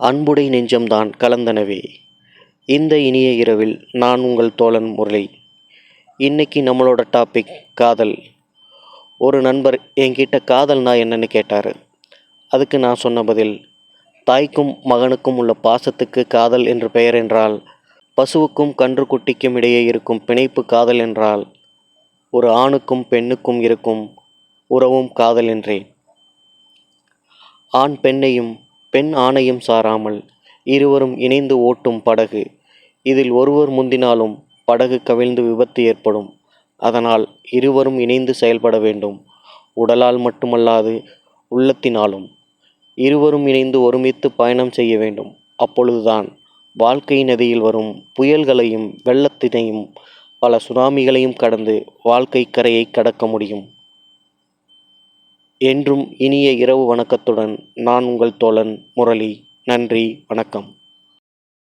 அன்புடை நெஞ்சம்தான் கலந்தனவே. இந்த இனிய இரவில் நான் உங்கள் தோழன் முரளி. இன்னைக்கு நம்மளோட டாபிக் காதல். ஒரு நண்பர் என்கிட்ட காதல்னா என்னன்னு கேட்டார். அதுக்கு நான் சொன்ன பதில், தாய்க்கும் மகனுக்கும் உள்ள பாசத்துக்கு காதல் என்று பெயர் என்றால், பசுவுக்கும் கன்றுக்குட்டிக்கும் இடையே இருக்கும் பிணைப்பு காதல் என்றால், ஒரு ஆணுக்கும் பெண்ணுக்கும் இருக்கும் உறவும் காதல் என்றேன். ஆண் பெண்ணையும் பெண் ஆணையும் சாராமல் இருவரும் இணைந்து ஓட்டும் படகு. இதில் ஒருவர் முந்தினாலும் படகு கவிழ்ந்து விபத்து ஏற்படும். அதனால் இருவரும் இணைந்து செயல்பட வேண்டும். உடலால் மட்டுமல்லாது உள்ளத்தினாலும் இருவரும் இணைந்து ஒருமித்து பயணம் செய்ய வேண்டும். அப்பொழுதுதான் வாழ்க்கை நதியில் வரும் புயல்களையும் வெள்ளத்தினையும் பல சுனாமிகளையும் கடந்து வாழ்க்கை கரையை கடக்க முடியும். என்றும் இனிய இரவு வணக்கத்துடன் நான் உங்கள் தோழன் முரளி. நன்றி, வணக்கம்.